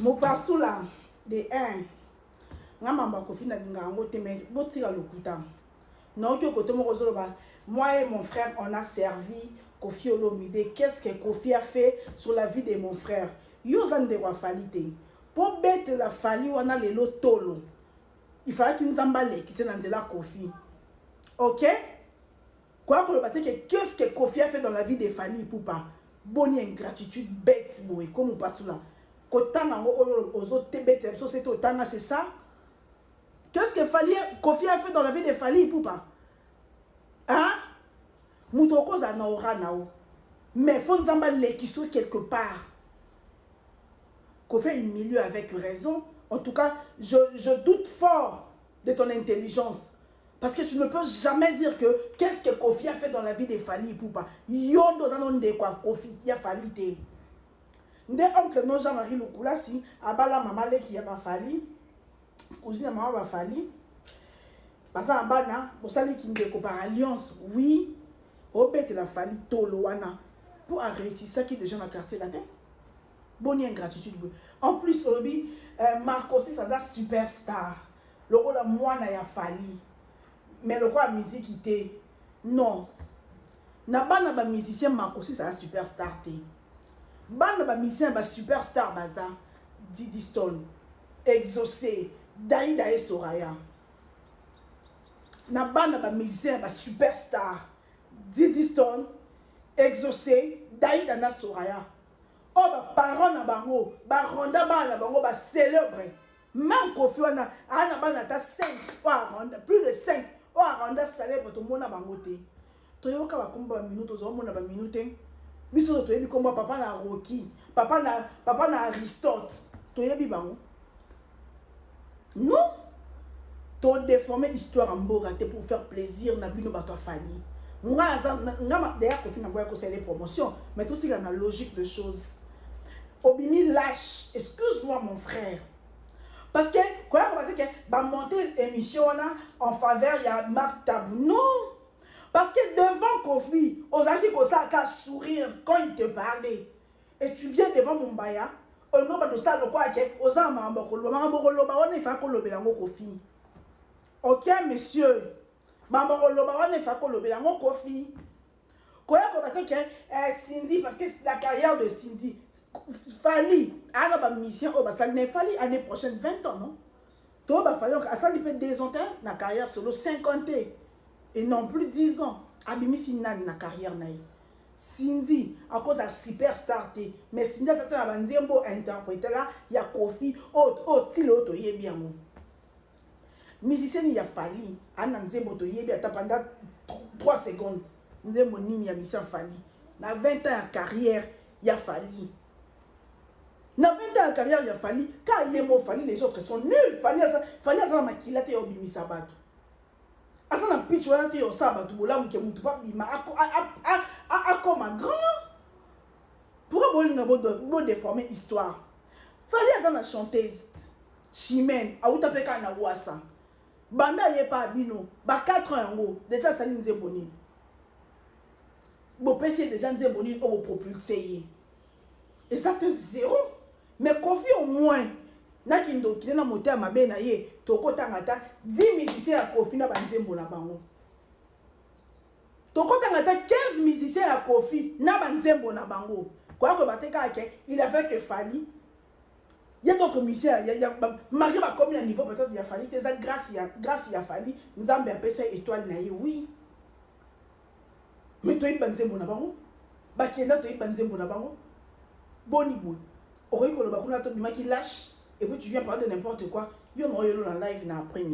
Mopasula de 1. Ngamamba Kofi na bingango te mais botira lokuta. Non que côté moi et mon frère on a servi Kofi Olomide. Qu'est-ce que Kofi a fait sur la vie de mon frère? Yozan de Wafalite. Pour bête la fali on a les lotolo. Il fallait qu'il nous emballe qui c'est dans la Kofi. OK? Quoi que le bateau qu'est-ce que Kofi a fait dans la vie des Fali Poupa? Bonne ingratitude bête boy comme on passe là. Kotana aux autres bêtes société otana c'est ça? Qu'est-ce que Kofi a fait dans la vie des Fali Poupa? Hein? Moutoko za naora nao. Mais faut nous emballer qui soit quelque part. Kofi a une milieu avec raison. En tout cas, je doute fort de ton intelligence. Parce que tu ne peux jamais dire que qu'est-ce que Kofi a fait dans la vie des Fali Poupa. Yondo dans de quoi Kofi a Fali te. Nde oncle non Jean-Marie Lukula si abala maman le qui a pas Fali. Cousine maman va Fali. Parce que abana bosali qui ndeko par alliance. Oui. Obete la Fali toloana pour arrêter ça qui déjà dans le quartier latin. Bonne ingratitude. En plus aujourd'hui Marco aussi ça superstar. Le rôle moi na ya Fali. Mais le quoi musique était non. Na bana ba musicien Marco aussi ça superstar té. Bana ba musicien ba superstar baza Didi Stone, Exaucé, Daïda et Soraya. Na bana ba musicien ba superstar Didi Stone, Exaucé, Daïda na Soraya. Oh ba parole na bango, ba ronda bana bango ba célébrer. Même Kofi wana ana bana ta 5 plus de 5. Oh, aranda salaire pour tout le monde à bangoté. Tu as un combat minute, tu as un minute. Biso tu as un combat papa na Rocky, papa na Aristote. Tu as un bango. Non. Tu as déformé l'histoire en Borate pour faire plaisir na bino bato Fali. D'ailleurs Kofi na boya ko c'est les promotions, mais tout est dans la logique de choses. Obimi lâche. Excuse-moi mon frère. Parce que quand on va dire que va monter émission en faveur il y a Marc Tabou. Non. Parce que devant Kofi, on a dit qu'on s'est sourire quand il te parlait. Et tu viens devant Mumbaya, on n'a pas de ça le quoi que on a on est fait qu'on Kofi. OK monsieur. Maman on est fait qu'on Kofi. Quand on va dire que Cindy parce que c'est la carrière de Cindy Fali, à la mission, ça ne Fali l'année prochaine 20 ans, non? Tout va falloir que ça peut désormais la carrière solo 50 et non plus 10 ans. Abimi Sinani na carrière naï. Cindy à cause de superstar mais Cindy ça t'a vendu un beau interprète là, il y a Kofi, tilo to yé bien mo. Musicien il y a Fali, ananze moto yé bien pendant 3 secondes. Nous avons une mission Fali. Na 20 ans de carrière, il y a Fali. Na 20 ans de carrière, il y a Fali. Quand il est mort, Fali, les autres sont nuls. Fali, ça la maquilla, tu es obimi sabat. Asa na pitch, tu es au sabat, tu es là, tu es pas bima. Comme un grand. Pourquoi vous avez déformé l'histoire? Fali, ça na chanteuse. Chimène, a ou tapeka na wasa. Banda yé pas bino. Ba 4 ans en haut. Déjà, ça nous est boni. Bon, PC déjà nous est boni, on va propulser. Et ça, c'est 0. Mais Kofi au moins, na kindo qui na moté à ma bena ye, toko tangata 10 musiciens à Kofi na banzembo na bango. Toko tangata 15 musiciens à Kofi na banzembo na bango. Quoi que bateka ke, il a fait que Fali. Il y a d'autres musiciens, il y a malgré ma commune à niveau peut-être il y a Fali, c'est ça grâce il y a Fali, nous avons un PC étoile na ye, oui. Mais toi il banzembo na bango. Bakenda toi il banzembo na bango. Boni boy. Au récolte, on a qui lâche et puis tu viens parler de n'importe quoi. Il y a un live après.